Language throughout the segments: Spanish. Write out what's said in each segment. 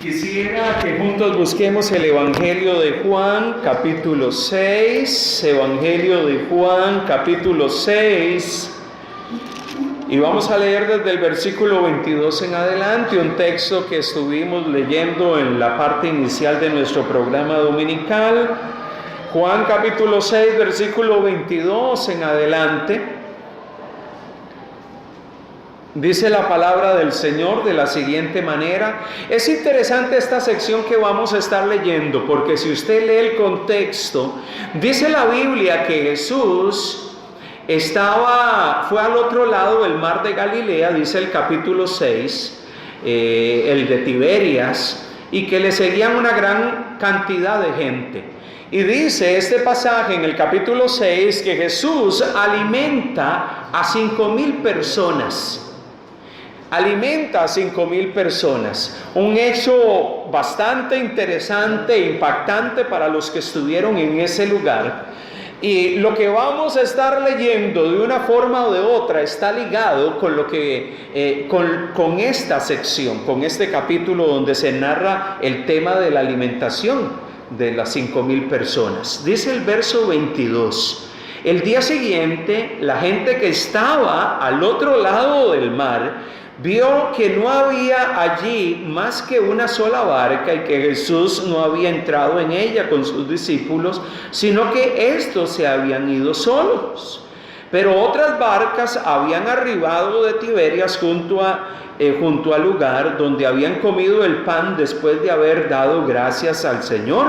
Quisiera que juntos busquemos el Evangelio de Juan, capítulo 6, Evangelio de Juan, capítulo 6, y vamos a leer desde el versículo 22 en adelante, un texto que estuvimos leyendo en la parte inicial de nuestro programa dominical. Juan capítulo 6, versículo 22 en adelante. Dice la palabra del Señor de la siguiente manera. Es interesante esta sección que vamos a estar leyendo, porque si usted lee el contexto, dice la Biblia que Jesús fue al otro lado del mar de Galilea, dice el capítulo 6, el de Tiberias, y que le seguían una gran cantidad de gente. Y dice este pasaje en el capítulo 6 que Jesús alimenta a 5,000 personas. Alimenta a 5,000 personas. Un hecho bastante interesante e impactante para los que estuvieron en ese lugar. Y lo que vamos a estar leyendo de una forma o de otra está ligado con lo que con esta sección, con este capítulo donde se narra el tema de la alimentación de las 5,000 personas. Dice el verso 22. El día siguiente, la gente que estaba al otro lado del mar vio que no había allí más que una sola barca y que Jesús no había entrado en ella con sus discípulos, sino que estos se habían ido solos. Pero otras barcas habían arribado de Tiberias junto al lugar donde habían comido el pan después de haber dado gracias al Señor.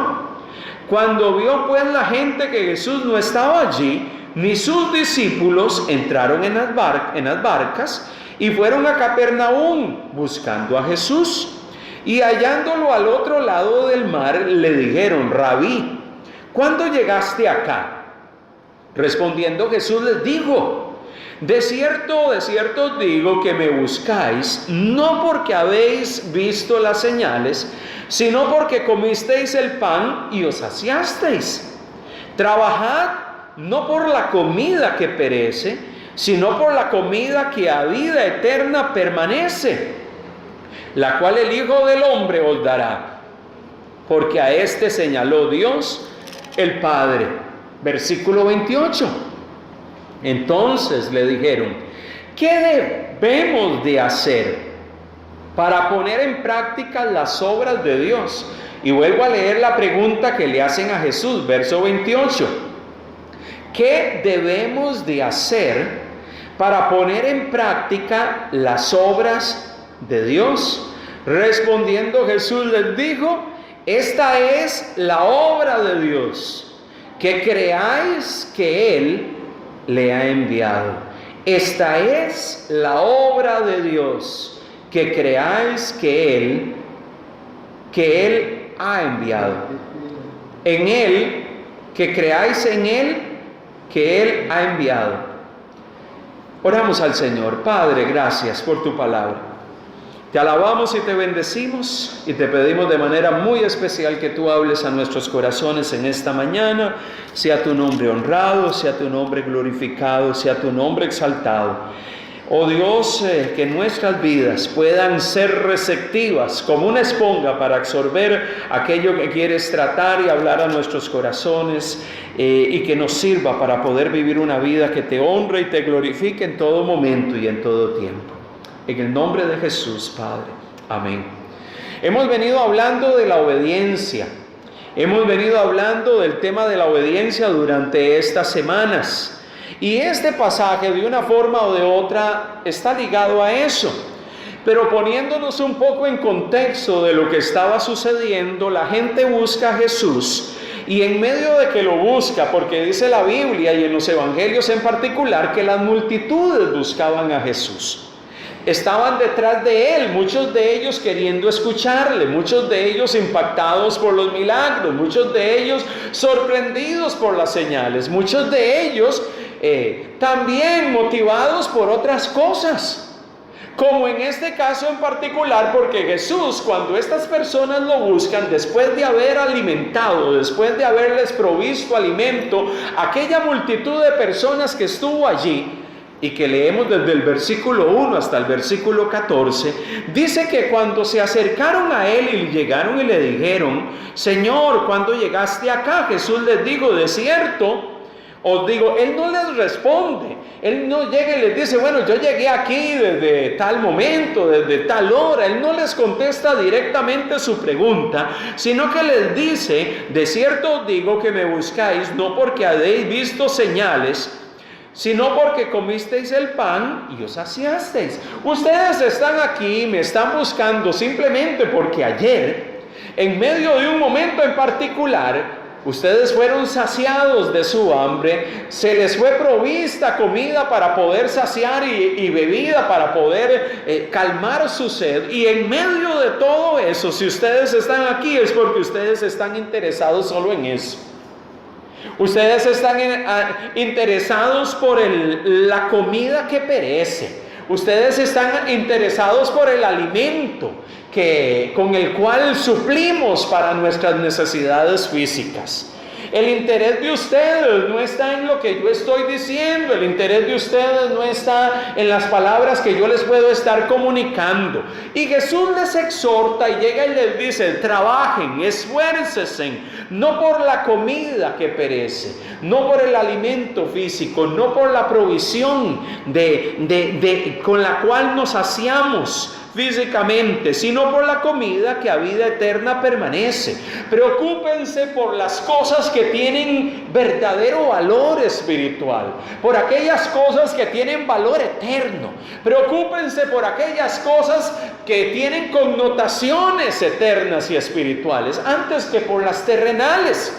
Cuando vio pues la gente que Jesús no estaba allí, ni sus discípulos, entraron en las barcas y fueron a Capernaum buscando a Jesús. Y hallándolo al otro lado del mar, le dijeron: Rabí, ¿cuándo llegaste acá? Respondiendo Jesús les dijo: de cierto os digo que me buscáis, no porque habéis visto las señales, sino porque comisteis el pan y os saciasteis. Trabajad no por la comida que perece, sino por la comida que a vida eterna permanece, la cual el Hijo del Hombre os dará, porque a éste señaló Dios el Padre. Versículo 28. Entonces le dijeron: ¿qué debemos de hacer para poner en práctica las obras de Dios? Y vuelvo a leer la pregunta que le hacen a Jesús, verso 28. ¿Qué debemos de hacer para poner en práctica las obras de Dios? Respondiendo Jesús les dijo: esta es la obra de Dios, que creáis que Él le ha enviado. Esta es la obra de Dios, que creáis que Él ha enviado. En Él, que creáis en Él, que Él ha enviado. Oramos al Señor. Padre, gracias por tu palabra. Te alabamos y te bendecimos y te pedimos de manera muy especial que tú hables a nuestros corazones en esta mañana. Sea tu nombre honrado, sea tu nombre glorificado, sea tu nombre exaltado. Oh Dios, que nuestras vidas puedan ser receptivas como una esponja para absorber aquello que quieres tratar y hablar a nuestros corazones, y que nos sirva para poder vivir una vida que te honre y te glorifique en todo momento y en todo tiempo. En el nombre de Jesús, Padre. Amén. Hemos venido hablando de la obediencia. Hemos venido hablando del tema de la obediencia durante estas semanas. Y este pasaje, de una forma o de otra, está ligado a eso. Pero poniéndonos un poco en contexto de lo que estaba sucediendo, la gente busca a Jesús. Y en medio de que lo busca, porque dice la Biblia y en los evangelios en particular, que las multitudes buscaban a Jesús. Estaban detrás de Él, muchos de ellos queriendo escucharle, muchos de ellos impactados por los milagros, muchos de ellos sorprendidos por las señales, muchos de ellos también motivados por otras cosas. Como en este caso en particular, porque Jesús, cuando estas personas lo buscan, después de haber alimentado, después de haberles provisto alimento, aquella multitud de personas que estuvo allí, y que leemos desde el versículo 1 hasta el versículo 14, dice que cuando se acercaron a él y llegaron y le dijeron: Señor, ¿cuándo llegaste acá? Jesús les dijo: de cierto os digo. Él no les responde, él no llega y les dice: bueno, yo llegué aquí desde tal momento, desde tal hora. Él no les contesta directamente su pregunta, sino que les dice: de cierto os digo que me buscáis no porque habéis visto señales, sino porque comisteis el pan y os saciasteis. Ustedes están aquí, me están buscando simplemente porque ayer, en medio de un momento en particular, ustedes fueron saciados de su hambre, se les fue provista comida para poder saciar y bebida para poder calmar su sed. Y en medio de todo eso, si ustedes están aquí, es porque ustedes están interesados solo en eso. Ustedes están interesados por la comida que perece. Ustedes están interesados por el alimento con el cual suplimos para nuestras necesidades físicas. El interés de ustedes no está en lo que yo estoy diciendo. El interés de ustedes no está en las palabras que yo les puedo estar comunicando. Y Jesús les exhorta y llega y les dice: trabajen, esfuércense, no por la comida que perece, no por el alimento físico, no por la provisión con la cual nos saciamos físicamente, sino por la comida que a vida eterna permanece. Preocúpense por las cosas que tienen verdadero valor espiritual, por aquellas cosas que tienen valor eterno. Preocúpense por aquellas cosas que tienen connotaciones eternas y espirituales, antes que por las terrenales.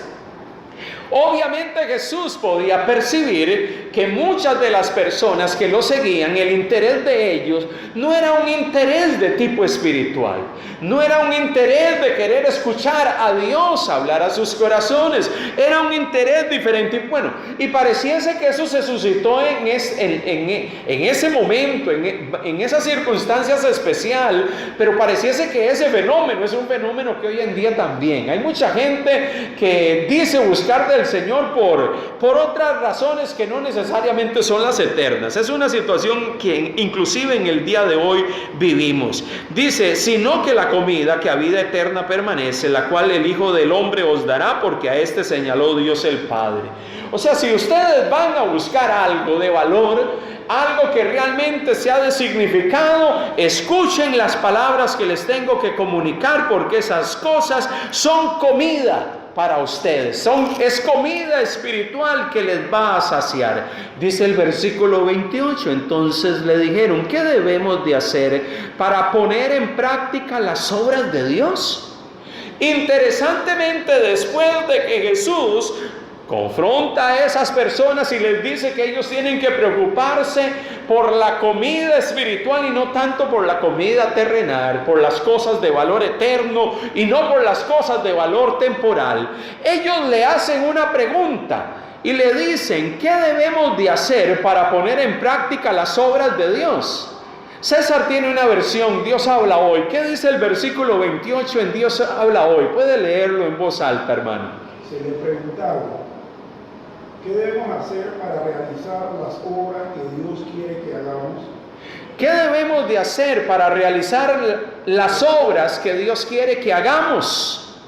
Obviamente Jesús podía percibir que muchas de las personas que lo seguían, el interés de ellos no era un interés de tipo espiritual, no era un interés de querer escuchar a Dios hablar a sus corazones, era un interés diferente. Bueno, y pareciese que eso se suscitó en ese momento, en esas circunstancias especial, pero pareciese que ese fenómeno es un fenómeno que hoy en día también. Hay mucha gente que dice buscar del Señor por otras razones que no necesariamente son las eternas. Es una situación que inclusive en el día de hoy vivimos. Dice: sino que la comida que a vida eterna permanece, la cual el Hijo del Hombre os dará, porque a este señaló Dios el Padre. O sea, si ustedes van a buscar algo de valor, algo que realmente sea de significado, escuchen las palabras que les tengo que comunicar, porque esas cosas son comida para ustedes, es comida espiritual que les va a saciar. Dice el versículo 28: entonces le dijeron: ¿qué debemos de hacer para poner en práctica las obras de Dios? Interesantemente, después de que Jesús confronta a esas personas y les dice que ellos tienen que preocuparse por la comida espiritual y no tanto por la comida terrenal, por las cosas de valor eterno y no por las cosas de valor temporal, ellos le hacen una pregunta y le dicen: ¿qué debemos de hacer para poner en práctica las obras de Dios? César tiene una versión, Dios habla hoy. ¿Qué dice el versículo 28 en Dios habla hoy? Puede leerlo en voz alta, hermano. Se le preguntaba: ¿qué debemos hacer para realizar las obras que Dios quiere que hagamos? ¿Qué debemos de hacer para realizar las obras que Dios quiere que hagamos?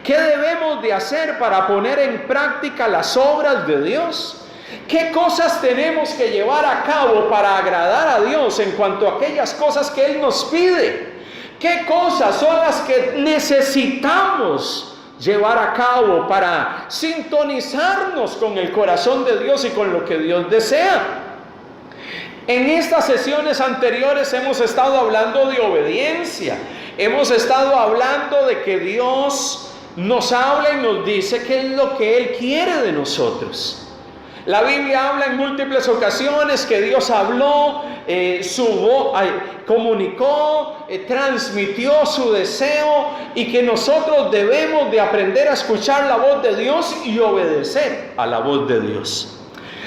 ¿Qué debemos de hacer para poner en práctica las obras de Dios? ¿Qué cosas tenemos que llevar a cabo para agradar a Dios en cuanto a aquellas cosas que Él nos pide? ¿Qué cosas son las que necesitamos llevar a cabo para sintonizarnos con el corazón de Dios y con lo que Dios desea? En estas sesiones anteriores hemos estado hablando de obediencia, hemos estado hablando de que Dios nos habla y nos dice qué es lo que Él quiere de nosotros. La Biblia habla en múltiples ocasiones que Dios habló, comunicó, transmitió su deseo y que nosotros debemos de aprender a escuchar la voz de Dios y obedecer a la voz de Dios.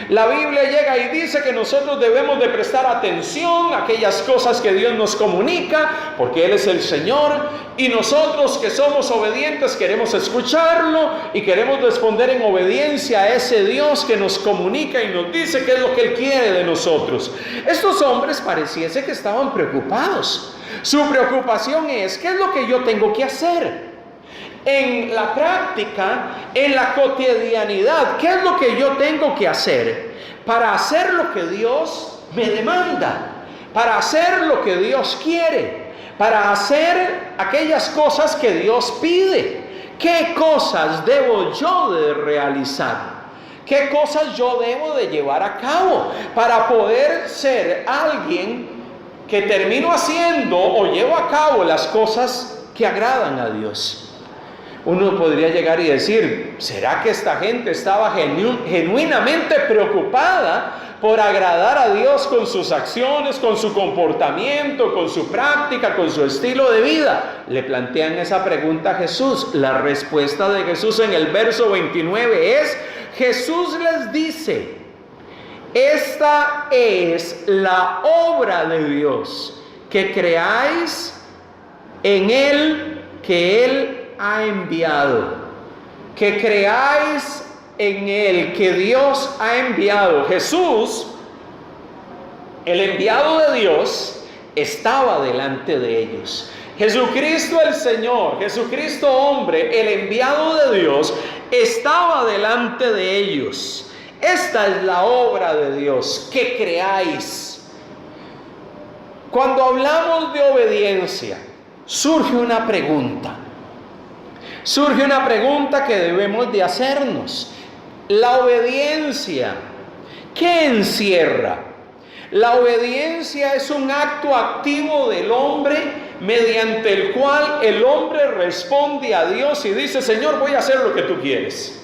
La Biblia llega y dice que nosotros debemos de prestar atención a aquellas cosas que Dios nos comunica, porque Él es el Señor, y nosotros que somos obedientes queremos escucharlo y queremos responder en obediencia a ese Dios que nos comunica y nos dice qué es lo que Él quiere de nosotros. Estos hombres pareciese que estaban preocupados. Su preocupación es, ¿qué es lo que yo tengo que hacer? En la práctica, en la cotidianidad, ¿qué es lo que yo tengo que hacer para hacer lo que Dios me demanda? Para hacer lo que Dios quiere, para hacer aquellas cosas que Dios pide. ¿Qué cosas debo yo de realizar? ¿Qué cosas yo debo de llevar a cabo para poder ser alguien que termino haciendo o llevo a cabo las cosas que agradan a Dios? Uno podría llegar y decir, ¿será que esta gente estaba genuinamente preocupada por agradar a Dios con sus acciones, con su comportamiento, con su práctica, con su estilo de vida? Le plantean esa pregunta a Jesús. La respuesta de Jesús en el verso 29 es, Jesús les dice, esta es la obra de Dios, que creáis en Él, que Él ha enviado, que creáis en Él, que Dios ha enviado. Jesús, el enviado de Dios, estaba delante de ellos. Jesucristo el Señor, Jesucristo hombre, el enviado de Dios, estaba delante de ellos. Esta es la obra de Dios, que creáis. Cuando hablamos de obediencia, surge una pregunta. Surge una pregunta que debemos de hacernos. La obediencia, ¿qué encierra? La obediencia es un acto activo del hombre mediante el cual el hombre responde a Dios y dice, Señor, voy a hacer lo que tú quieres.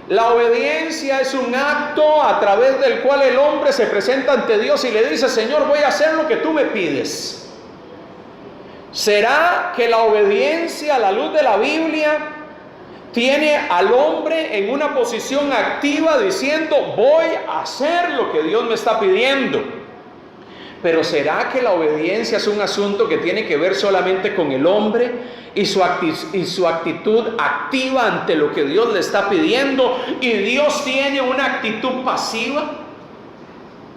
La obediencia es un acto a través del cual el hombre se presenta ante Dios y le dice, Señor, voy a hacer lo que tú me pides. ¿Será que la obediencia a la luz de la Biblia tiene al hombre en una posición activa diciendo, voy a hacer lo que Dios me está pidiendo? Pero ¿será que la obediencia es un asunto que tiene que ver solamente con el hombre y su actitud activa ante lo que Dios le está pidiendo, y Dios tiene una actitud pasiva?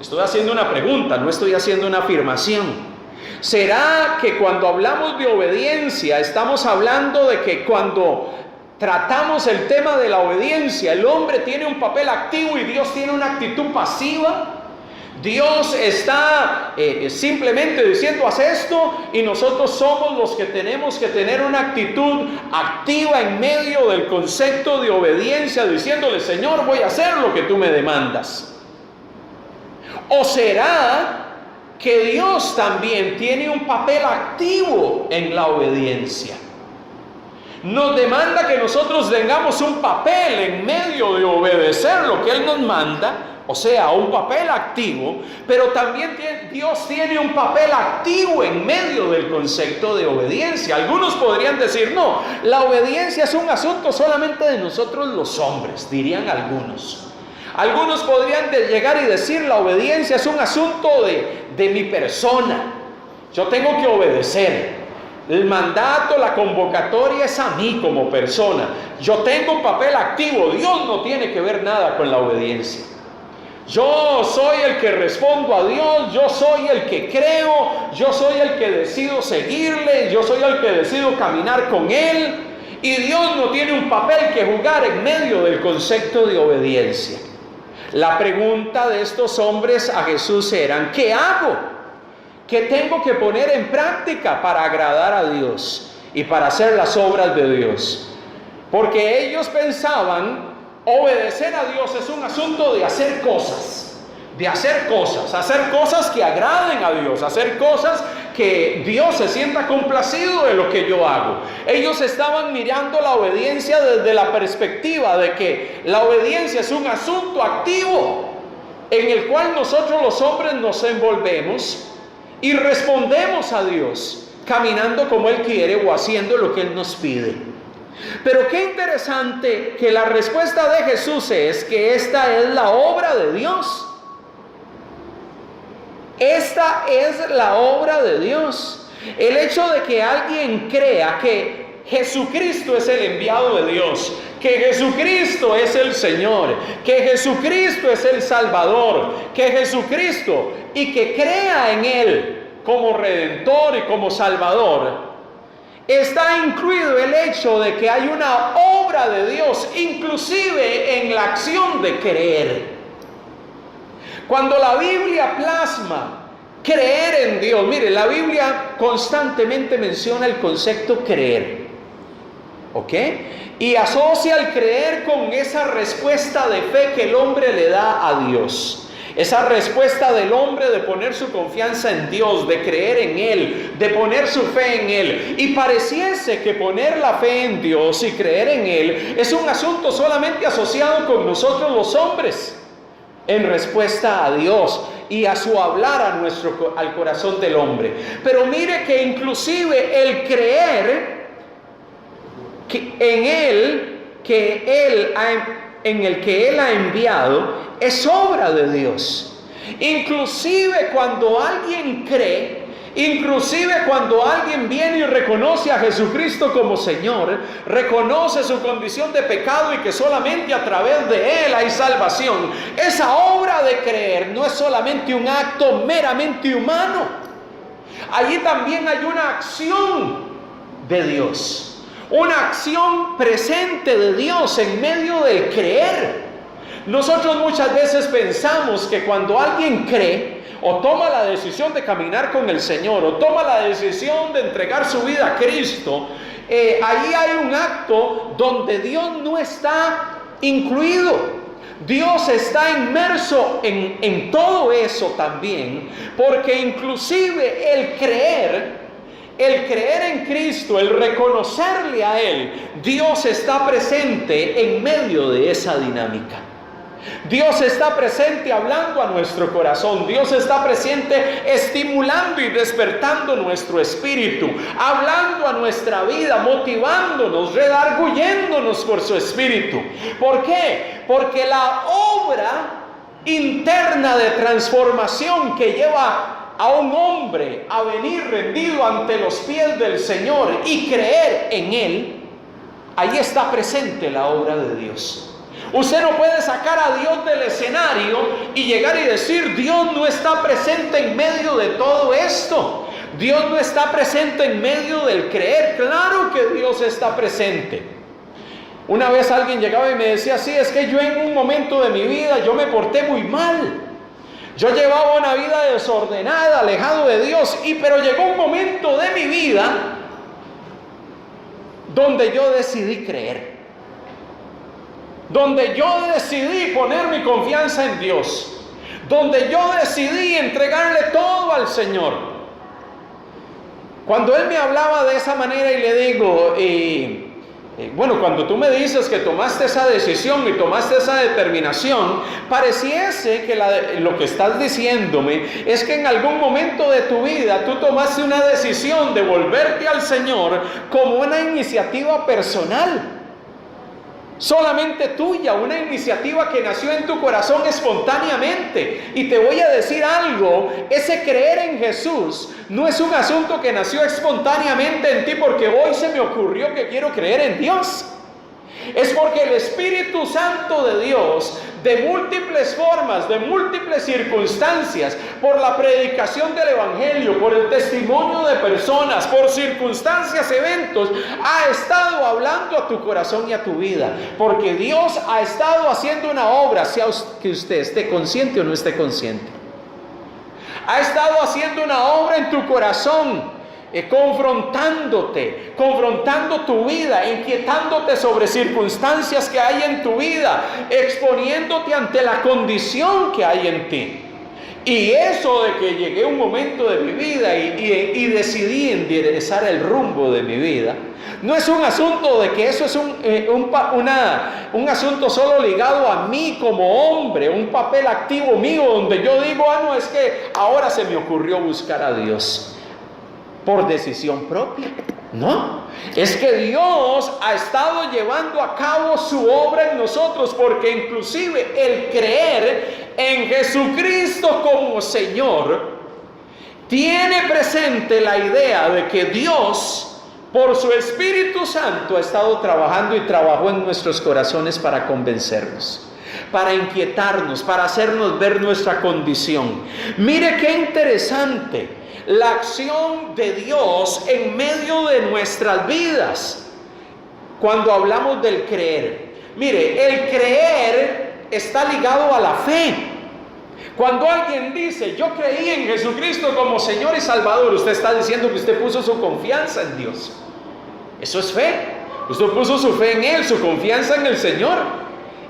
Estoy haciendo una pregunta, no estoy haciendo una afirmación. ¿Será que cuando hablamos de obediencia estamos hablando de que cuando tratamos el tema de la obediencia el hombre tiene un papel activo y Dios tiene una actitud pasiva? Dios está simplemente diciendo haz esto, y nosotros somos los que tenemos que tener una actitud activa en medio del concepto de obediencia, diciéndole, Señor, voy a hacer lo que tú me demandas. ¿O será que Dios también tiene un papel activo en la obediencia? Nos demanda que nosotros tengamos un papel en medio de obedecer lo que Él nos manda, o sea, un papel activo, pero también Dios tiene un papel activo en medio del concepto de obediencia. Algunos podrían decir, no, la obediencia es un asunto solamente de nosotros los hombres, dirían algunos. Algunos podrían llegar y decir, la obediencia es un asunto de mi persona. Yo tengo que obedecer. El mandato, la convocatoria es a mí como persona. Yo tengo un papel activo. Dios no tiene que ver nada con la obediencia. Yo soy el que respondo a Dios, yo soy el que creo, yo soy el que decido seguirle, yo soy el que decido caminar con Él, y Dios no tiene un papel que jugar en medio del concepto de obediencia. La pregunta de estos hombres a Jesús era, ¿qué hago? ¿Qué tengo que poner en práctica para agradar a Dios y para hacer las obras de Dios? Porque ellos pensaban, obedecer a Dios es un asunto de hacer cosas, hacer cosas que agraden a Dios, hacer cosas que Dios se sienta complacido de lo que yo hago. Ellos estaban mirando la obediencia desde la perspectiva de que la obediencia es un asunto activo en el cual nosotros los hombres nos envolvemos y respondemos a Dios caminando como Él quiere o haciendo lo que Él nos pide. Pero qué interesante que la respuesta de Jesús es que esta es la obra de Dios. Esta es la obra de Dios. El hecho de que alguien crea que Jesucristo es el enviado de Dios, que Jesucristo es el Señor, que Jesucristo es el Salvador, que Jesucristo, y que crea en Él como Redentor y como Salvador, está incluido el hecho de que hay una obra de Dios, inclusive en la acción de creer. Cuando la Biblia plasma creer en Dios, mire, la Biblia constantemente menciona el concepto creer, ¿ok? Y asocia el creer con esa respuesta de fe que el hombre le da a Dios. Esa respuesta del hombre de poner su confianza en Dios, de creer en Él, de poner su fe en Él. Y pareciese que poner la fe en Dios y creer en Él es un asunto solamente asociado con nosotros los hombres, en respuesta a Dios y a su hablar al corazón del hombre. Pero mire que inclusive el creer en Él, en el que Él ha enviado, es obra de Dios. Inclusive cuando alguien cree, inclusive cuando alguien viene y reconoce a Jesucristo como Señor, reconoce su condición de pecado y que solamente a través de Él hay salvación, esa obra de creer no es solamente un acto meramente humano. Allí también hay una acción de Dios, una acción presente de Dios en medio del creer. Nosotros muchas veces pensamos que cuando alguien cree o toma la decisión de caminar con el Señor o toma la decisión de entregar su vida a Cristo, ahí hay un acto donde Dios no está incluido. Dios está inmerso en todo eso también, porque inclusive el creer en Cristo, el reconocerle a Él, Dios está presente en medio de esa dinámica. Dios está presente hablando a nuestro corazón. Dios está presente estimulando y despertando nuestro espíritu, hablando a nuestra vida, motivándonos, redarguyéndonos por su espíritu. ¿Por qué? Porque la obra interna de transformación que lleva a un hombre a venir rendido ante los pies del Señor y creer en Él, ahí está presente la obra de Dios. Usted no puede sacar a Dios del escenario y llegar y decir: Dios no está presente en medio de todo esto. Dios no está presente en medio del creer. Claro que Dios está presente. Una vez alguien llegaba y me decía: sí, es que yo en un momento de mi vida yo me porté muy mal. Yo llevaba una vida desordenada, alejado de Dios, pero llegó un momento de mi vida donde yo decidí creer, donde yo decidí poner mi confianza en Dios, donde yo decidí entregarle todo al Señor. Cuando Él me hablaba de esa manera y le digo, bueno, cuando tú me dices que tomaste esa decisión y tomaste esa determinación, pareciese que lo que estás diciéndome es que en algún momento de tu vida tú tomaste una decisión de volverte al Señor como una iniciativa personal, solamente tuya, una iniciativa que nació en tu corazón espontáneamente. Y te voy a decir algo: ese creer en Jesús no es un asunto que nació espontáneamente en ti porque hoy se me ocurrió que quiero creer en Dios. Es porque el Espíritu Santo de Dios, de múltiples formas, de múltiples circunstancias, por la predicación del Evangelio, por el testimonio de personas, por circunstancias, eventos, ha estado hablando a tu corazón y a tu vida. Porque Dios ha estado haciendo una obra, sea que usted esté consciente o no esté consciente. Ha estado haciendo una obra en tu corazón, confrontando tu vida, inquietándote sobre circunstancias que hay en tu vida, exponiéndote ante la condición que hay en ti. Y eso de que llegué a un momento de mi vida y decidí enderezar el rumbo de mi vida, no es un asunto de que eso es un asunto solo ligado a mí como hombre, un papel activo mío donde yo digo: no, es que ahora se me ocurrió buscar a Dios por decisión propia. No, es que Dios ha estado llevando a cabo su obra en nosotros, porque inclusive el creer en Jesucristo como Señor tiene presente la idea de que Dios, por su Espíritu Santo, ha estado trabajando y trabajó en nuestros corazones para convencernos, para inquietarnos, para hacernos ver nuestra condición. Mire qué interesante la acción de Dios en medio de nuestras vidas cuando hablamos del creer. Mire, el creer está ligado a la fe. Cuando alguien dice, yo creí en Jesucristo como Señor y Salvador, usted está diciendo que usted puso su confianza en Dios. Eso es fe. Usted puso su fe en Él, su confianza en el Señor.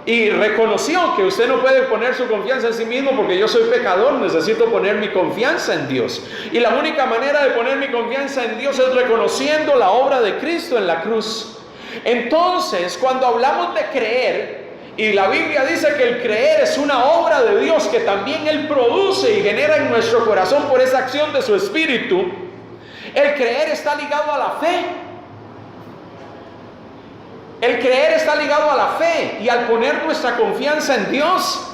Y reconoció que usted no puede poner su confianza en sí mismo, porque yo soy pecador, necesito poner mi confianza en Dios. Y la única manera de poner mi confianza en Dios es reconociendo la obra de Cristo en la cruz. Entonces, cuando hablamos de creer, y la Biblia dice que el creer es una obra de Dios que también Él produce y genera en nuestro corazón por esa acción de su Espíritu, el creer está ligado a la fe. El creer está ligado a la fe y al poner nuestra confianza en Dios.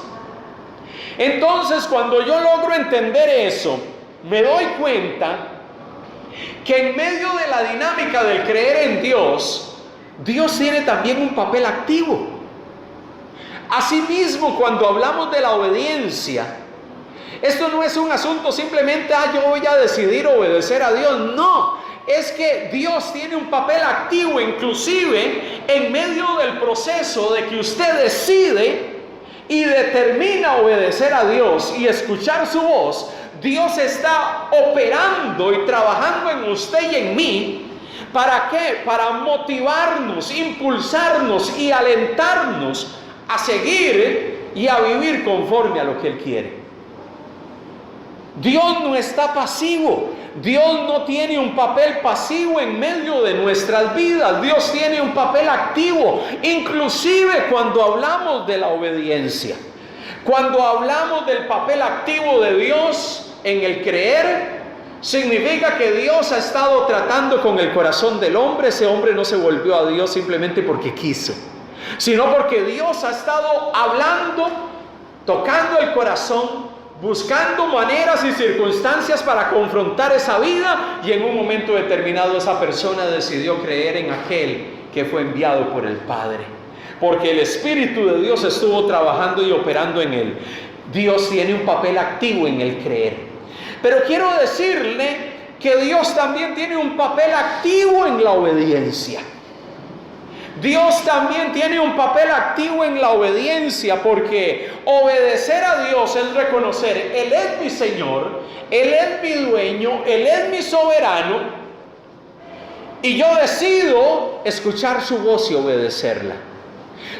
Entonces, cuando yo logro entender eso, me doy cuenta que en medio de la dinámica del creer en Dios, Dios tiene también un papel activo. Asimismo, cuando hablamos de la obediencia, esto no es un asunto simplemente, yo voy a decidir obedecer a Dios. No. Es que Dios tiene un papel activo, inclusive en medio del proceso de que usted decide y determina obedecer a Dios y escuchar su voz. Dios está operando y trabajando en usted y en mí. ¿Para qué? Para motivarnos, impulsarnos y alentarnos a seguir y a vivir conforme a lo que Él quiere. Dios no está pasivo. Dios no tiene un papel pasivo en medio de nuestras vidas. Dios tiene un papel activo, inclusive cuando hablamos de la obediencia. Cuando hablamos del papel activo de Dios en el creer, significa que Dios ha estado tratando con el corazón del hombre. Ese hombre no se volvió a Dios simplemente porque quiso, sino porque Dios ha estado hablando, tocando el corazón, buscando maneras y circunstancias para confrontar esa vida, y en un momento determinado esa persona decidió creer en aquel que fue enviado por el Padre, porque el Espíritu de Dios estuvo trabajando y operando en él. Dios tiene un papel activo en el creer. Pero quiero decirle que Dios también tiene un papel activo en la obediencia. Dios también tiene un papel activo en la obediencia, porque obedecer a Dios es reconocer, Él es mi Señor, Él es mi dueño, Él es mi soberano, y yo decido escuchar su voz y obedecerla.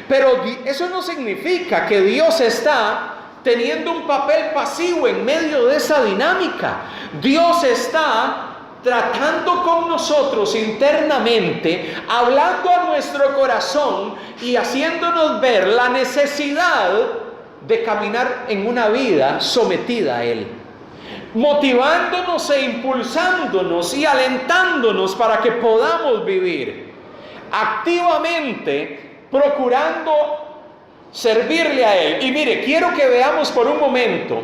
Pero eso no significa que Dios está teniendo un papel pasivo en medio de esa dinámica. Dios está tratando con nosotros internamente, hablando a nuestro corazón y haciéndonos ver la necesidad de caminar en una vida sometida a Él, motivándonos e impulsándonos y alentándonos para que podamos vivir activamente, procurando servirle a Él. Y mire, quiero que veamos por un momento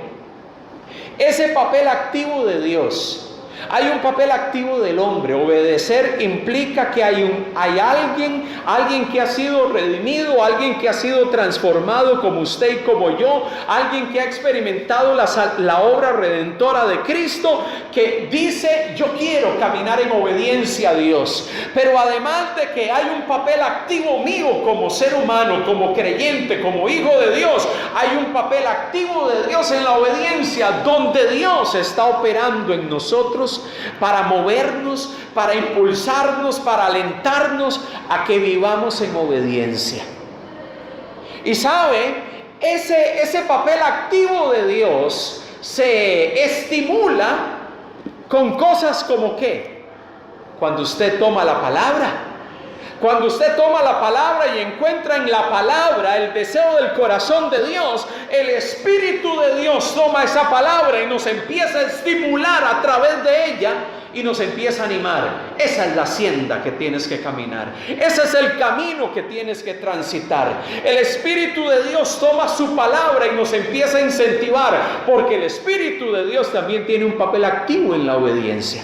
ese papel activo de Dios. Hay un papel activo del hombre. Obedecer implica que hay alguien que ha sido redimido, alguien que ha sido transformado como usted y como yo, alguien que ha experimentado la obra redentora de Cristo, que dice: yo quiero caminar en obediencia a Dios. Pero además de que hay un papel activo mío como ser humano, como creyente, como hijo de Dios, hay un papel activo de Dios en la obediencia, donde Dios está operando en nosotros para movernos, para impulsarnos, para alentarnos a que vivamos en obediencia. Y sabe, ese papel activo de Dios se estimula con cosas como ¿qué? Cuando usted toma la palabra. Cuando usted toma la palabra y encuentra en la palabra el deseo del corazón de Dios, el Espíritu de Dios toma esa palabra y nos empieza a estimular a través de ella, y nos empieza a animar. Esa es la senda que tienes que caminar. Ese es el camino que tienes que transitar. El Espíritu de Dios toma su palabra y nos empieza a incentivar, porque el Espíritu de Dios también tiene un papel activo en la obediencia.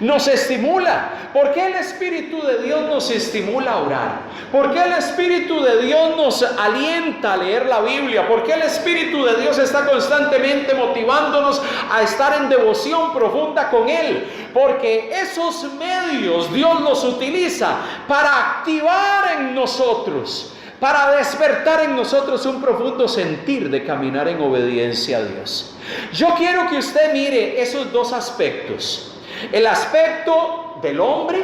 Nos estimula. ¿Por qué el Espíritu de Dios nos estimula a orar? ¿Por qué el Espíritu de Dios nos alienta a leer la Biblia? ¿Por qué el Espíritu de Dios está constantemente motivándonos a estar en devoción profunda con Él? Porque esos medios Dios los utiliza para activar en nosotros, para despertar en nosotros un profundo sentir de caminar en obediencia a Dios. Yo quiero que usted mire esos dos aspectos. El aspecto del hombre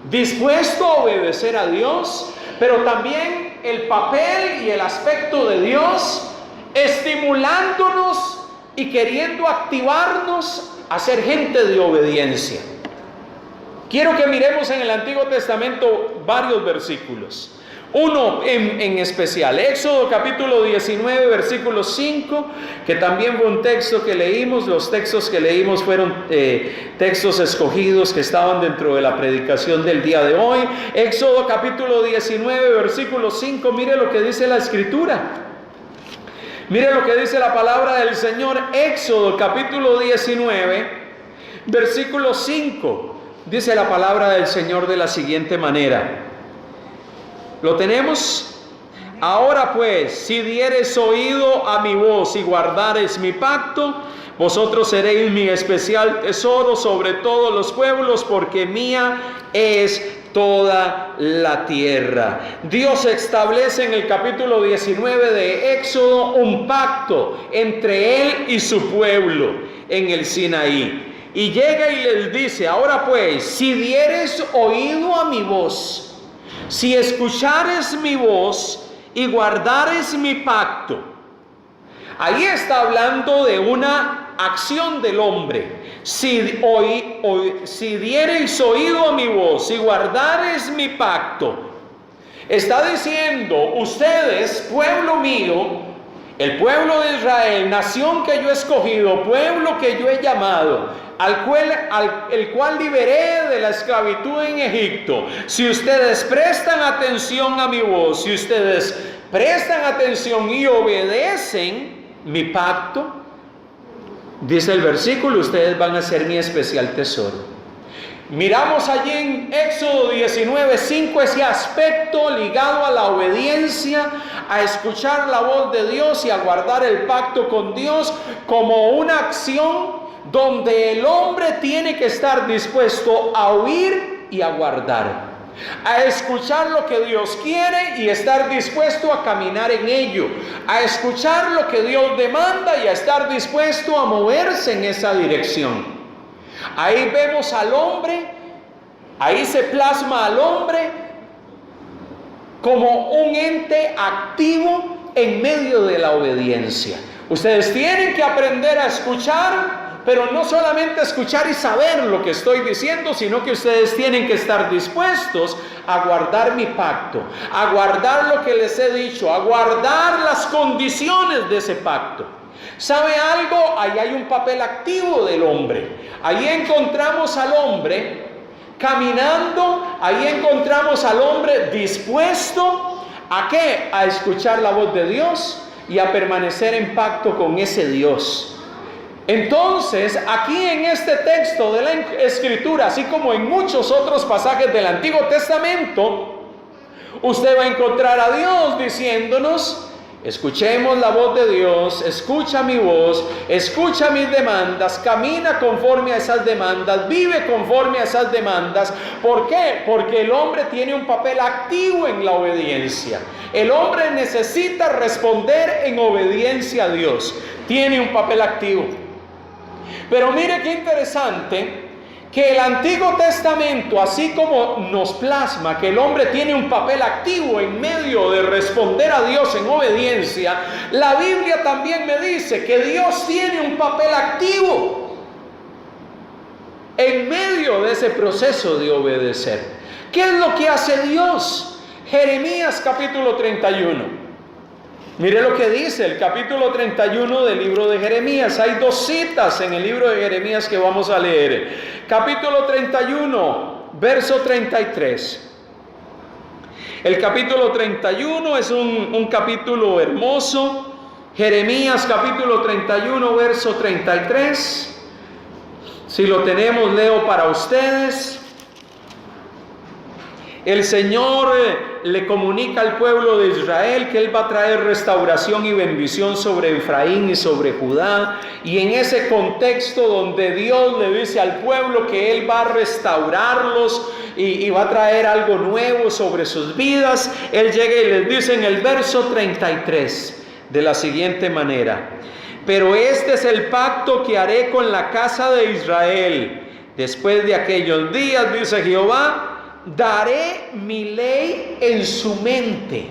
dispuesto a obedecer a Dios, pero también el papel y el aspecto de Dios estimulándonos y queriendo activarnos a ser gente de obediencia. Quiero que miremos en el Antiguo Testamento varios versículos. Uno en especial, Éxodo capítulo 19, versículo 5, que también fue un texto que leímos. Los textos que leímos fueron textos escogidos que estaban dentro de la predicación del día de hoy. Éxodo capítulo 19, versículo 5, mire lo que dice la Escritura. Mire lo que dice la palabra del Señor. Éxodo capítulo 19, versículo 5, dice la palabra del Señor de la siguiente manera. ¿Lo tenemos? Ahora pues, si diereis oído a mi voz y guardareis mi pacto, vosotros seréis mi especial tesoro sobre todos los pueblos, porque mía es toda la tierra. Dios establece en el capítulo 19 de Éxodo un pacto entre Él y su pueblo en el Sinaí. Y llega y les dice: ahora pues, si diereis oído a mi voz, si escuchares mi voz y guardares mi pacto. Ahí está hablando de una acción del hombre. Si diereis oído a mi voz y guardares mi pacto, está diciendo: ustedes, pueblo mío, el pueblo de Israel, nación que yo he escogido, pueblo que yo he llamado, el cual liberé de la esclavitud en Egipto. Si ustedes prestan atención a mi voz, si ustedes prestan atención y obedecen mi pacto, dice el versículo, ustedes van a ser mi especial tesoro. Miramos allí en Éxodo 19:5 ese aspecto ligado a la obediencia, a escuchar la voz de Dios y a guardar el pacto con Dios como una acción donde el hombre tiene que estar dispuesto a oír y a guardar, a escuchar lo que Dios quiere y estar dispuesto a caminar en ello, a escuchar lo que Dios demanda y a estar dispuesto a moverse en esa dirección. Ahí vemos al hombre, ahí se plasma al hombre como un ente activo en medio de la obediencia. Ustedes tienen que aprender a escuchar, pero no solamente escuchar y saber lo que estoy diciendo, sino que ustedes tienen que estar dispuestos a guardar mi pacto, a guardar lo que les he dicho, a guardar las condiciones de ese pacto. ¿Sabe algo? Ahí hay un papel activo del hombre. Ahí encontramos al hombre caminando, ahí encontramos al hombre dispuesto ¿a qué? A escuchar la voz de Dios y a permanecer en pacto con ese Dios. Entonces, aquí en este texto de la Escritura, así como en muchos otros pasajes del Antiguo Testamento, usted va a encontrar a Dios diciéndonos: escuchemos la voz de Dios, escucha mi voz, escucha mis demandas, camina conforme a esas demandas, vive conforme a esas demandas. ¿Por qué? Porque el hombre tiene un papel activo en la obediencia. El hombre necesita responder en obediencia a Dios. Tiene un papel activo. Pero mire qué interesante, que el Antiguo Testamento, así como nos plasma que el hombre tiene un papel activo en medio de responder a Dios en obediencia, la Biblia también me dice que Dios tiene un papel activo en medio de ese proceso de obedecer. ¿Qué es lo que hace Dios? Jeremías capítulo 31. Mire lo que dice el capítulo 31 del libro de Jeremías. Hay dos citas en el libro de Jeremías que vamos a leer. Capítulo 31, verso 33. El capítulo 31 es un capítulo hermoso. Jeremías capítulo 31, verso 33. Si lo tenemos, leo para ustedes. El Señor le comunica al pueblo de Israel que Él va a traer restauración y bendición sobre Efraín y sobre Judá. Y en ese contexto donde Dios le dice al pueblo que Él va a restaurarlos y va a traer algo nuevo sobre sus vidas, Él llega y les dice en el verso 33 de la siguiente manera: pero este es el pacto que haré con la casa de Israel. Después de aquellos días, dice Jehová, daré mi ley en su mente.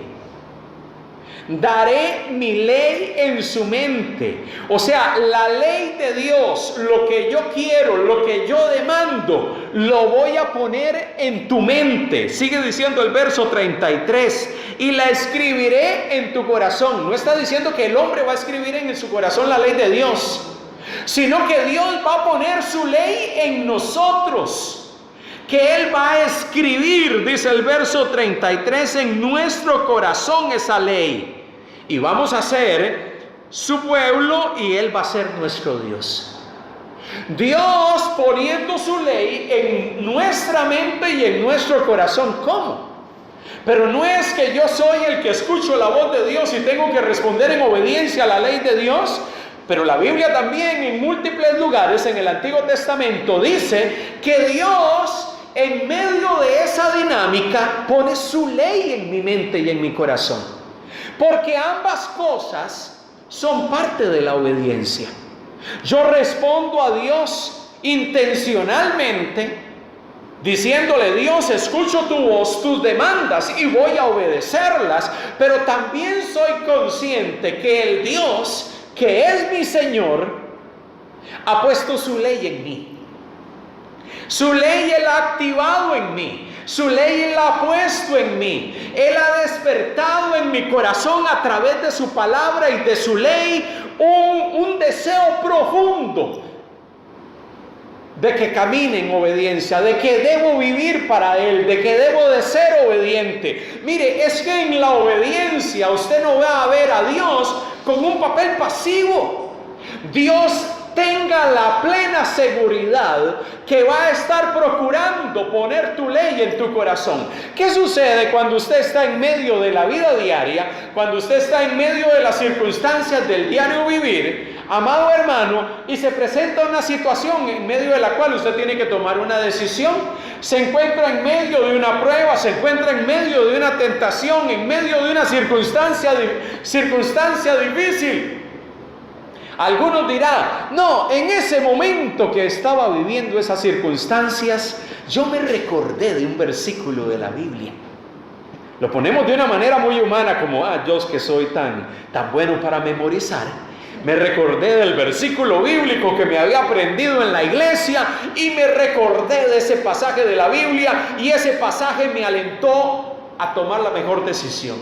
Daré mi ley en su mente. O sea, la ley de Dios, lo que yo quiero, lo que yo demando, lo voy a poner en tu mente. Sigue diciendo el verso 33. Y la escribiré en tu corazón. No está diciendo que el hombre va a escribir en su corazón la ley de Dios, sino que Dios va a poner su ley en nosotros. Que Él va a escribir, dice el verso 33, en nuestro corazón esa ley. Y vamos a ser su pueblo y Él va a ser nuestro Dios. Dios poniendo su ley en nuestra mente y en nuestro corazón. ¿Cómo? Pero no es que yo soy el que escucho la voz de Dios y tengo que responder en obediencia a la ley de Dios. Pero la Biblia también en múltiples lugares en el Antiguo Testamento dice que Dios en medio de esa dinámica pone su ley en mi mente y en mi corazón. Porque ambas cosas son parte de la obediencia. Yo respondo a Dios intencionalmente, diciéndole: Dios, escucho tu voz, tus demandas y voy a obedecerlas. Pero también soy consciente que el Dios, que es mi Señor, ha puesto su ley en mí. Su ley Él ha activado en mí. Su ley Él ha puesto en mí. Él ha despertado en mi corazón a través de su palabra y de su ley un deseo profundo de que camine en obediencia, de que debo vivir para Él, de que debo de ser obediente. Mire, es que en la obediencia usted no va a ver a Dios con un papel pasivo. Dios tenga la plena seguridad que va a estar procurando poner tu ley en tu corazón. ¿Qué sucede cuando usted está en medio de la vida diaria? Cuando usted está en medio de las circunstancias del diario vivir, amado hermano, y se presenta una situación en medio de la cual usted tiene que tomar una decisión. Se encuentra en medio de una prueba, se encuentra en medio de una tentación, en medio de una circunstancia difícil. Algunos dirán: no, en ese momento que estaba viviendo esas circunstancias, yo me recordé de un versículo de la Biblia. Lo ponemos de una manera muy humana, como: yo que soy tan bueno para memorizar. Me recordé del versículo bíblico que me había aprendido en la iglesia y me recordé de ese pasaje de la Biblia, y ese pasaje me alentó a tomar la mejor decisión,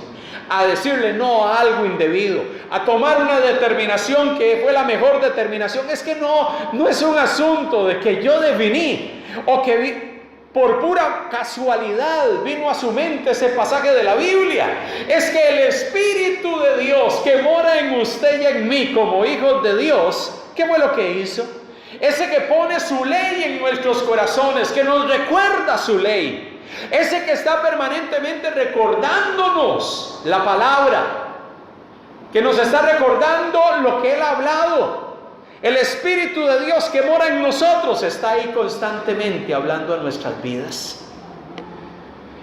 a decirle no a algo indebido, a tomar una determinación que fue la mejor determinación. Es que no es un asunto de que yo definí o que por pura casualidad vino a su mente ese pasaje de la Biblia. Es que el Espíritu de Dios que mora en usted y en mí como hijos de Dios, ¿qué fue lo que hizo? Ese que pone su ley en nuestros corazones, que nos recuerda su ley. Ese que está permanentemente recordándonos la palabra, que nos está recordando lo que Él ha hablado. El Espíritu de Dios que mora en nosotros está ahí constantemente hablando a nuestras vidas,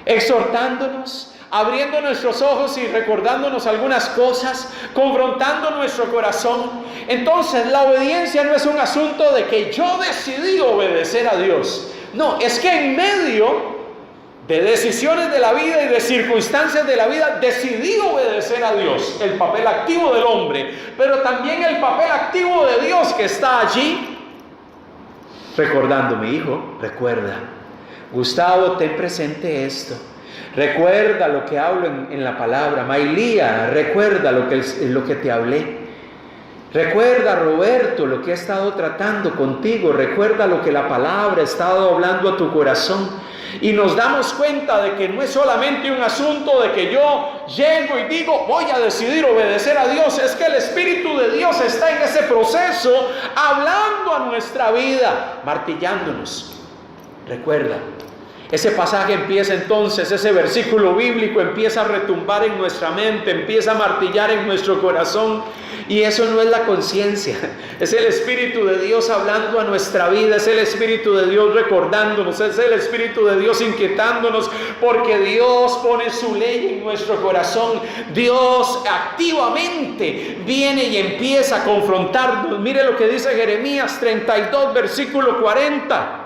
exhortándonos, abriendo nuestros ojos y recordándonos algunas cosas, confrontando nuestro corazón. Entonces la obediencia no es un asunto de que yo decidí obedecer a Dios. No, es que en medio de decisiones de la vida y de circunstancias de la vida, decidí obedecer a Dios, el papel activo del hombre, pero también el papel activo de Dios que está allí, recordándome: hijo, recuerda, Gustavo, ten presente esto, Recuerda lo que hablo en la palabra. Mailía, recuerda lo que te hablé. Recuerda, Roberto, lo que he estado tratando contigo. Recuerda lo que la palabra ha estado hablando a tu corazón. Y nos damos cuenta de que no es solamente un asunto de que yo llego y digo, voy a decidir obedecer a Dios. Es que el Espíritu de Dios está en ese proceso, hablando a nuestra vida, martillándonos. Recuerda. Ese pasaje empieza entonces, ese versículo bíblico empieza a retumbar en nuestra mente, empieza a martillar en nuestro corazón. Y eso no es la conciencia, es el Espíritu de Dios hablando a nuestra vida, es el Espíritu de Dios recordándonos, es el Espíritu de Dios inquietándonos, porque Dios pone su ley en nuestro corazón. Dios activamente viene y empieza a confrontarnos. Mire lo que dice Jeremías 32, versículo 40.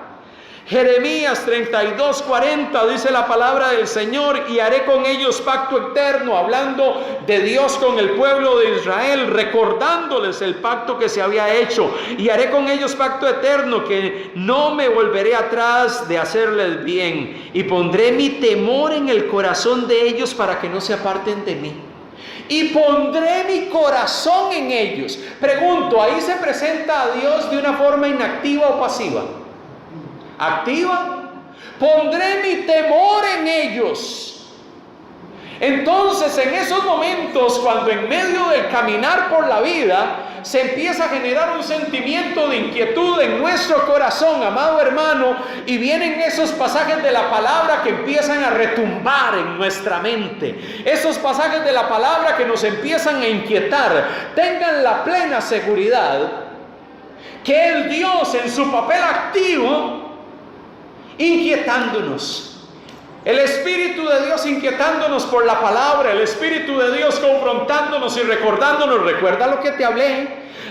Jeremías 32, 40 dice la palabra del Señor: y haré con ellos pacto eterno, hablando de Dios con el pueblo de Israel, recordándoles el pacto que se había hecho. Y haré con ellos pacto eterno, que no me volveré atrás de hacerles bien, y pondré mi temor en el corazón de ellos para que no se aparten de mí. Y pondré mi corazón en ellos. Pregunto, ¿ahí se presenta a Dios de una forma inactiva o pasiva? Activa. Pondré mi temor en ellos. Entonces, en esos momentos, cuando en medio del caminar por la vida se empieza a generar un sentimiento de inquietud en nuestro corazón, amado hermano, y vienen esos pasajes de la palabra que empiezan a retumbar en nuestra mente, esos pasajes de la palabra que nos empiezan a inquietar, tengan la plena seguridad que el Dios en su papel activo, inquietándonos, el Espíritu de Dios inquietándonos por la palabra, el Espíritu de Dios confrontándonos y recordándonos: recuerda lo que te hablé,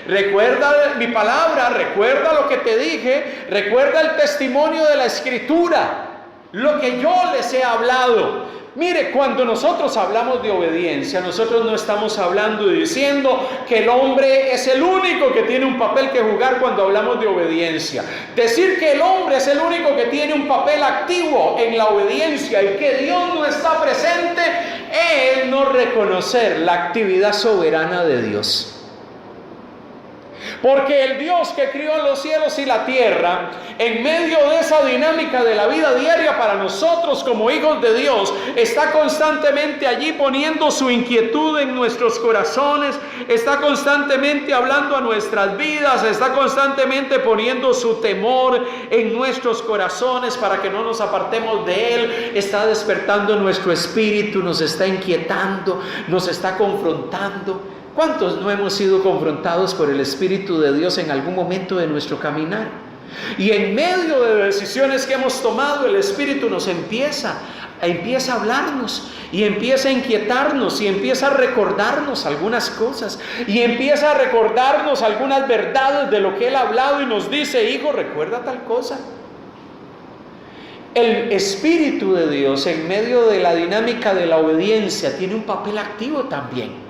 recuerda mi palabra, recuerda lo que te dije, recuerda el testimonio de la Escritura, lo que yo les he hablado. Mire, cuando nosotros hablamos de obediencia, nosotros no estamos hablando y diciendo que el hombre es el único que tiene un papel que jugar cuando hablamos de obediencia. Decir que el hombre es el único que tiene un papel activo en la obediencia y que Dios no está presente es no reconocer la actividad soberana de Dios. Porque el Dios que crió los cielos y la tierra, en medio de esa dinámica de la vida diaria para nosotros como hijos de Dios, está constantemente allí poniendo su inquietud en nuestros corazones, está constantemente hablando a nuestras vidas, está constantemente poniendo su temor en nuestros corazones para que no nos apartemos de Él, está despertando nuestro espíritu, nos está inquietando, nos está confrontando. ¿Cuántos no hemos sido confrontados por el Espíritu de Dios en algún momento de nuestro caminar? Y en medio de decisiones que hemos tomado, el Espíritu nos empieza a hablarnos y empieza a inquietarnos y empieza a recordarnos algunas cosas y empieza a recordarnos algunas verdades de lo que Él ha hablado y nos dice: hijo, recuerda tal cosa. El Espíritu de Dios, en medio de la dinámica de la obediencia, tiene un papel activo también.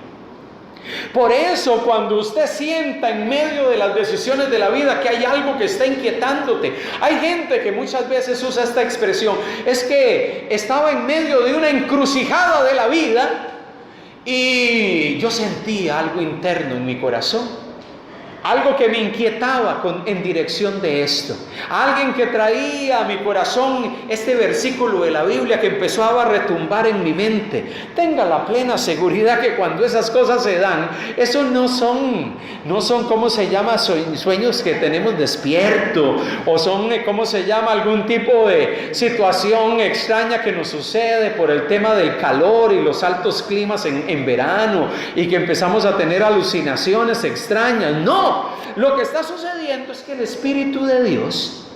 Por eso, cuando usted sienta en medio de las decisiones de la vida que hay algo que está inquietándote, hay gente que muchas veces usa esta expresión: es que estaba en medio de una encrucijada de la vida y yo sentía algo interno en mi corazón, algo que me inquietaba en dirección de esto, alguien que traía a mi corazón este versículo de la Biblia que empezó a retumbar en mi mente. Tenga la plena seguridad que cuando esas cosas se dan, eso no son ¿cómo se llama? Sueños que tenemos despierto, o son ¿cómo se llama? Algún tipo de situación extraña que nos sucede por el tema del calor y los altos climas en verano, y que empezamos a tener alucinaciones extrañas. No, lo que está sucediendo es que el Espíritu de Dios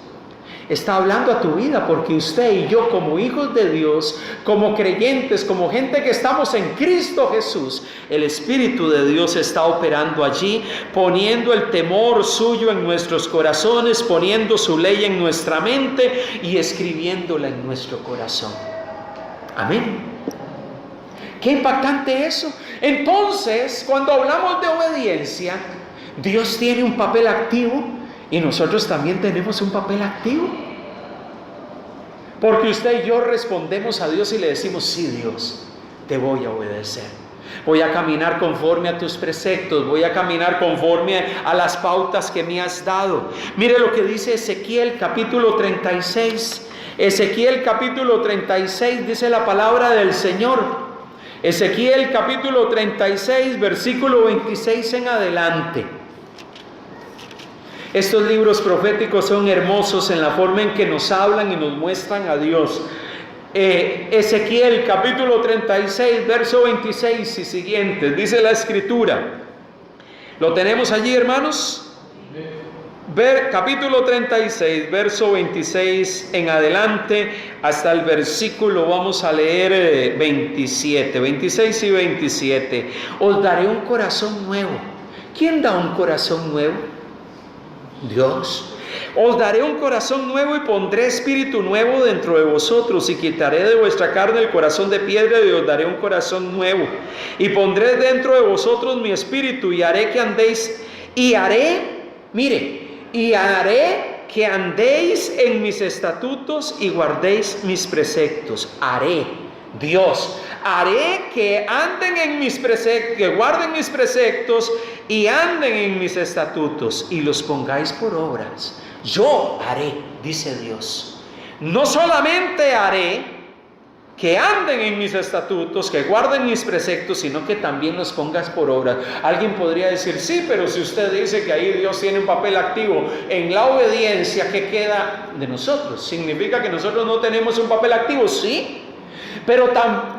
está hablando a tu vida, porque usted y yo, como hijos de Dios, como creyentes, como gente que estamos en Cristo Jesús, el Espíritu de Dios está operando allí, poniendo el temor suyo en nuestros corazones, poniendo su ley en nuestra mente y escribiéndola en nuestro corazón. Amén. Qué impactante eso. Entonces, cuando hablamos de obediencia, Dios tiene un papel activo y nosotros también tenemos un papel activo. Porque usted y yo respondemos a Dios y le decimos: sí, Dios, te voy a obedecer. Voy a caminar conforme a tus preceptos, voy a caminar conforme a las pautas que me has dado. Mire lo que dice Ezequiel capítulo 36. Ezequiel capítulo 36 dice la palabra del Señor. Ezequiel capítulo 36, versículo 26 en adelante. Estos libros proféticos son hermosos en la forma en que nos hablan y nos muestran a Dios. Ezequiel capítulo 36, verso 26 y siguientes, dice la Escritura. ¿Lo tenemos allí, hermanos? Capítulo 36, verso 26 en adelante, hasta el versículo, vamos a leer 27, 26 y 27. Os daré un corazón nuevo. ¿Quién da un corazón nuevo? Dios. Os daré un corazón nuevo y pondré espíritu nuevo dentro de vosotros, y quitaré de vuestra carne el corazón de piedra, y os daré un corazón nuevo, y pondré dentro de vosotros mi espíritu, y haré que andéis, y haré que andéis en mis estatutos y guardéis mis preceptos. Haré, Dios, haré que anden en mis preceptos, que guarden mis preceptos y anden en mis estatutos y los pongáis por obras. Yo haré, dice Dios. No solamente haré que anden en mis estatutos, que guarden mis preceptos, sino que también los pongas por obra. Alguien podría decir: sí, pero si usted dice que ahí Dios tiene un papel activo en la obediencia, ¿qué queda de nosotros? ¿Significa que nosotros no tenemos un papel activo? Sí, pero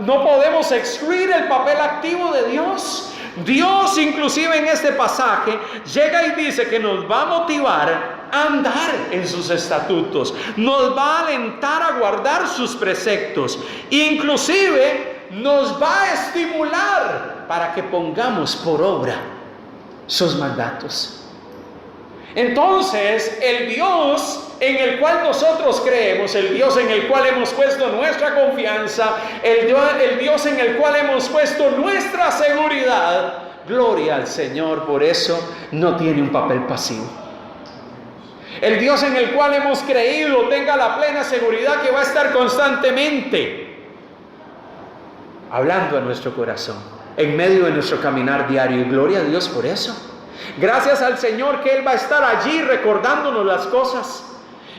no podemos excluir el papel activo de Dios. Dios, inclusive en este pasaje, llega y dice que nos va a motivar a andar en sus estatutos, nos va a alentar a guardar sus preceptos, inclusive nos va a estimular para que pongamos por obra sus mandatos. Entonces, el Dios en el cual nosotros creemos, el Dios en el cual hemos puesto nuestra confianza, el Dios en el cual hemos puesto nuestra seguridad, gloria al Señor, por eso no tiene un papel pasivo. El Dios en el cual hemos creído tenga la plena seguridad que va a estar constantemente hablando a nuestro corazón, en medio de nuestro caminar diario, y gloria a Dios por eso. Gracias al Señor que Él va a estar allí recordándonos las cosas.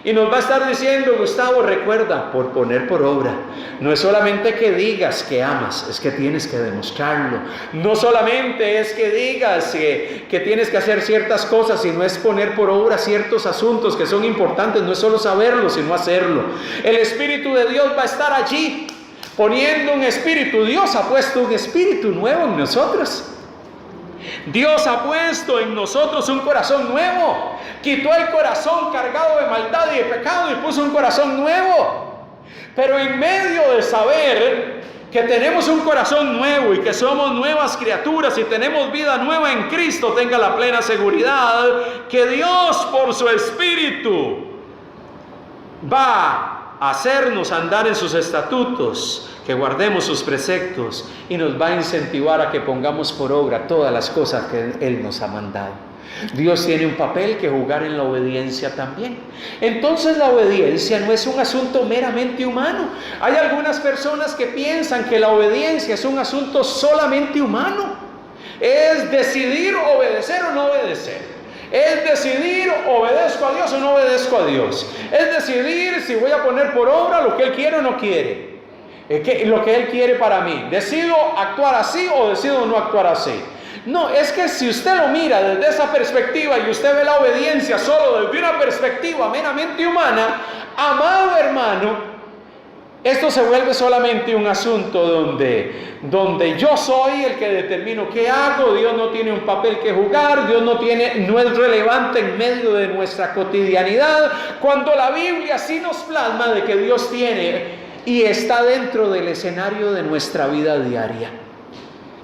Y nos va a estar diciendo: Gustavo, recuerda, por poner por obra. No es solamente que digas que amas, es que tienes que demostrarlo. No solamente es que digas que tienes que hacer ciertas cosas, sino es poner por obra ciertos asuntos que son importantes. No es solo saberlo, sino hacerlo. El Espíritu de Dios va a estar allí, poniendo un espíritu. Dios ha puesto un espíritu nuevo en nosotros. Dios ha puesto en nosotros un corazón nuevo. Quitó el corazón cargado de maldad y de pecado y puso un corazón nuevo. Pero en medio de saber que tenemos un corazón nuevo y que somos nuevas criaturas y tenemos vida nueva en Cristo, tenga la plena seguridad que Dios, por su Espíritu, va a hacernos andar en sus estatutos, que guardemos sus preceptos, y nos va a incentivar a que pongamos por obra todas las cosas que Él nos ha mandado. Dios tiene un papel que jugar en la obediencia también. Entonces la obediencia no es un asunto meramente humano. Hay algunas personas que piensan que la obediencia es un asunto solamente humano. Es decidir obedecer o no obedecer. Es decidir obedezco a Dios o no obedezco a Dios. Es decidir si voy a poner por obra lo que Él quiere o no quiere. Lo que Él quiere para mí. ¿Decido actuar así o decido no actuar así? No, es que si usted lo mira desde esa perspectiva y usted ve la obediencia solo desde una perspectiva meramente humana, amado hermano, esto se vuelve solamente un asunto donde yo soy el que determino qué hago. Dios no tiene un papel que jugar, Dios no es relevante en medio de nuestra cotidianidad, cuando la Biblia sí nos plasma de que Dios tiene y está dentro del escenario de nuestra vida diaria,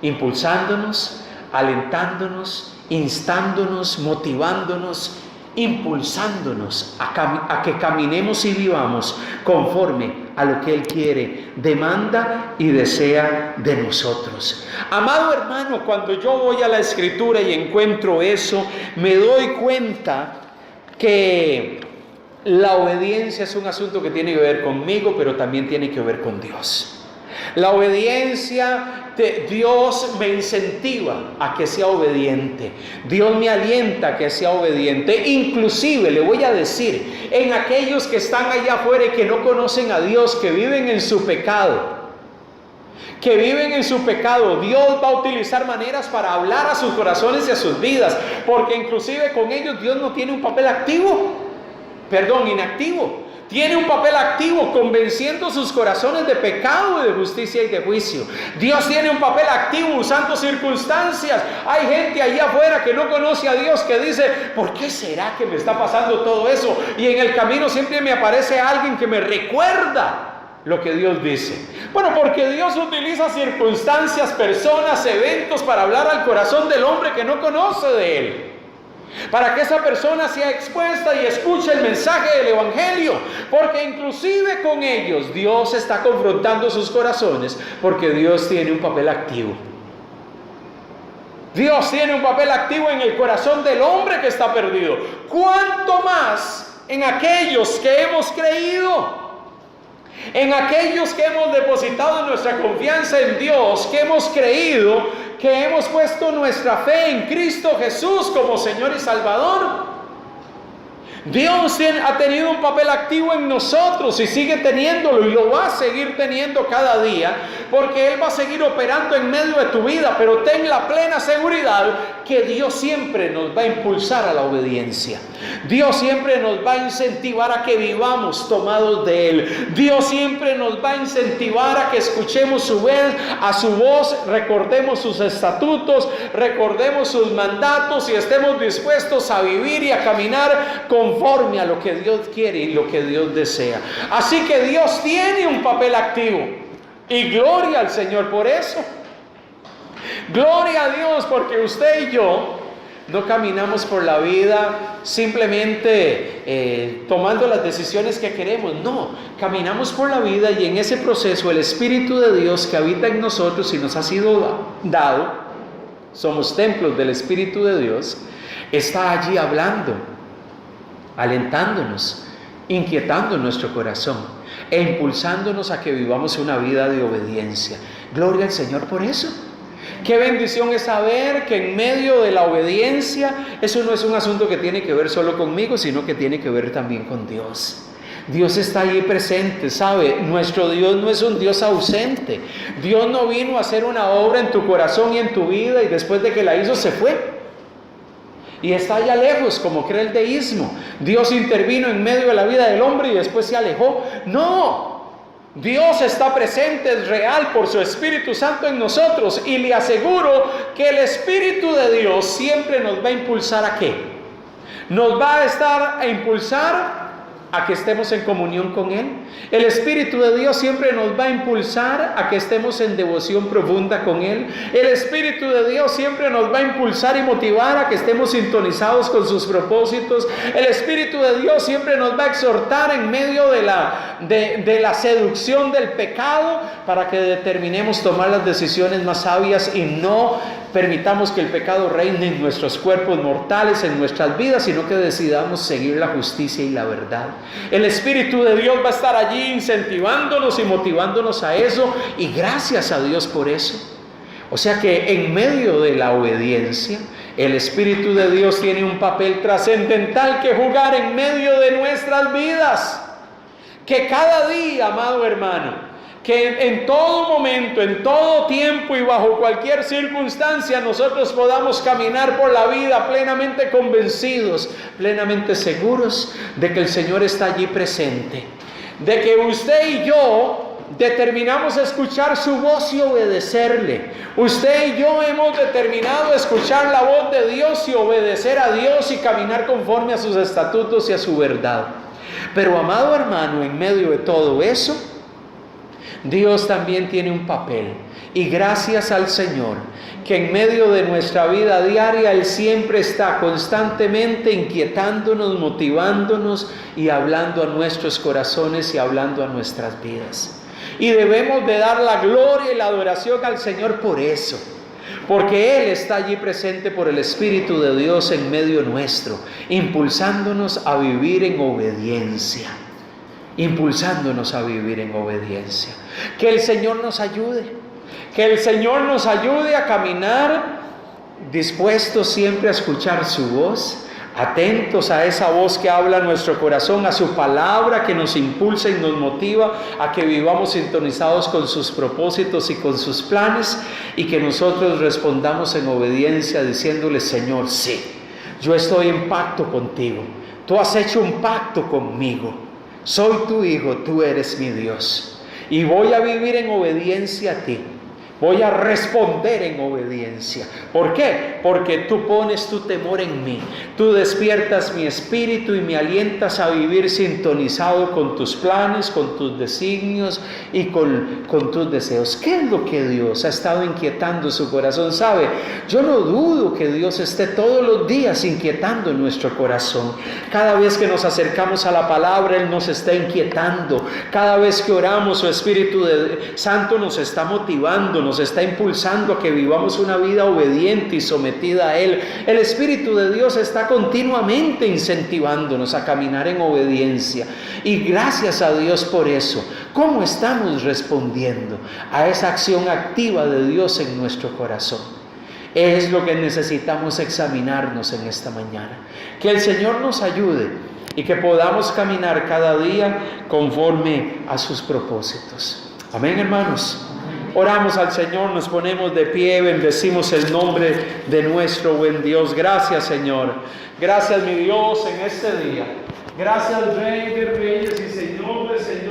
impulsándonos, alentándonos, instándonos, motivándonos, impulsándonos a que caminemos y vivamos conforme a lo que Él quiere, demanda y desea de nosotros. Amado hermano, cuando yo voy a la Escritura y encuentro eso, me doy cuenta que la obediencia es un asunto que tiene que ver conmigo, pero también tiene que ver con Dios. La obediencia, Dios me incentiva a que sea obediente. Dios me alienta a que sea obediente. Inclusive, le voy a decir, en aquellos que están allá afuera y que no conocen a Dios, que viven en su pecado, Dios va a utilizar maneras para hablar a sus corazones y a sus vidas, porque inclusive con ellos Dios no tiene un papel inactivo. Tiene un papel activo convenciendo sus corazones de pecado y de justicia y de juicio. Dios tiene un papel activo usando circunstancias. Hay gente allá afuera que no conoce a Dios, que dice, ¿por qué será que me está pasando todo eso? Y en el camino siempre me aparece alguien que me recuerda lo que Dios dice. Bueno, porque Dios utiliza circunstancias, personas, eventos para hablar al corazón del hombre que no conoce de Él, para que esa persona sea expuesta y escuche el mensaje del Evangelio, porque inclusive con ellos Dios está confrontando sus corazones, porque Dios tiene un papel activo. Dios tiene un papel activo en el corazón del hombre que está perdido. ¿Cuánto más en aquellos que hemos creído? En aquellos que hemos depositado nuestra confianza en Dios, que hemos creído, que hemos puesto nuestra fe en Cristo Jesús como Señor y Salvador. Dios ha tenido un papel activo en nosotros y sigue teniéndolo y lo va a seguir teniendo cada día, porque Él va a seguir operando en medio de tu vida. Pero ten la plena seguridad que Dios siempre nos va a impulsar a la obediencia. Dios siempre nos va a incentivar a que vivamos tomados de Él. Dios siempre nos va a incentivar a que escuchemos a su voz, recordemos sus estatutos, recordemos sus mandatos y estemos dispuestos a vivir y a caminar conforme a lo que Dios quiere y lo que Dios desea. Así que Dios tiene un papel activo y gloria al Señor por eso. Gloria a Dios, porque usted y yo no caminamos por la vida simplemente tomando las decisiones que queremos. No, caminamos por la vida y en ese proceso el Espíritu de Dios que habita en nosotros y nos ha sido dado, somos templos del Espíritu de Dios, está allí hablando, alentándonos, inquietando nuestro corazón e impulsándonos a que vivamos una vida de obediencia. Gloria al Señor por eso. Qué bendición es saber que en medio de la obediencia, eso no es un asunto que tiene que ver solo conmigo, sino que tiene que ver también con Dios. Dios está allí presente, ¿sabe? Nuestro Dios no es un Dios ausente. Dios no vino a hacer una obra en tu corazón y en tu vida y después de que la hizo se fue y está allá lejos, como cree el deísmo. Dios intervino en medio de la vida del hombre y después se alejó. No, Dios está presente, es real por su Espíritu Santo en nosotros, y le aseguro que el Espíritu de Dios siempre nos va a impulsar ¿a qué? Nos va a impulsar a que estemos en comunión con Él. El Espíritu de Dios siempre nos va a impulsar a que estemos en devoción profunda con Él. El Espíritu de Dios siempre nos va a impulsar y motivar a que estemos sintonizados con sus propósitos. El Espíritu de Dios siempre nos va a exhortar en medio de la seducción del pecado para que determinemos tomar las decisiones más sabias y no permitamos que el pecado reine en nuestros cuerpos mortales, en nuestras vidas, sino que decidamos seguir la justicia y la verdad. El Espíritu de Dios va a estar allí incentivándonos y motivándonos a eso, y gracias a Dios por eso. O sea que en medio de la obediencia, el Espíritu de Dios tiene un papel trascendental que jugar en medio de nuestras vidas. Que cada día, amado hermano, que en todo momento, en todo tiempo y bajo cualquier circunstancia nosotros podamos caminar por la vida plenamente convencidos, plenamente seguros de que el Señor está allí presente, de que usted y yo determinamos escuchar su voz y obedecerle. Usted y yo hemos determinado escuchar la voz de Dios y obedecer a Dios y caminar conforme a sus estatutos y a su verdad. Pero, amado hermano, en medio de todo eso, Dios también tiene un papel, y gracias al Señor que en medio de nuestra vida diaria Él siempre está constantemente inquietándonos, motivándonos y hablando a nuestros corazones y hablando a nuestras vidas. Y debemos de dar la gloria y la adoración al Señor por eso, porque Él está allí presente por el Espíritu de Dios en medio nuestro, impulsándonos a vivir en obediencia. Impulsándonos a vivir en obediencia. Que el Señor nos ayude. Que el Señor nos ayude a caminar dispuestos siempre a escuchar su voz, atentos a esa voz que habla en nuestro corazón, a su palabra que nos impulsa y nos motiva a que vivamos sintonizados con sus propósitos y con sus planes, y que nosotros respondamos en obediencia diciéndole: Señor, sí, yo estoy en pacto contigo, tú has hecho un pacto conmigo, soy tu hijo, tú eres mi Dios, y voy a vivir en obediencia a ti. Voy a responder en obediencia. ¿Por qué? Porque tú pones tu temor en mí. Tú despiertas mi espíritu y me alientas a vivir sintonizado con tus planes, con tus designios y con tus deseos. ¿Qué es lo que Dios ha estado inquietando su corazón? ¿Sabe? Yo no dudo que Dios esté todos los días inquietando en nuestro corazón. Cada vez que nos acercamos a la palabra, Él nos está inquietando. Cada vez que oramos, su Espíritu Santo nos está motivando, nos está impulsando a que vivamos una vida obediente y sometida a Él. El Espíritu de Dios está continuamente incentivándonos a caminar en obediencia. Y gracias a Dios por eso. ¿Cómo estamos respondiendo a esa acción activa de Dios en nuestro corazón? Es lo que necesitamos examinarnos en esta mañana. Que el Señor nos ayude y que podamos caminar cada día conforme a sus propósitos. Amén, hermanos. Oramos al Señor, nos ponemos de pie, bendecimos el nombre de nuestro buen Dios. Gracias, Señor. Gracias, mi Dios, en este día. Gracias, Rey de Reyes y Señor de Señores.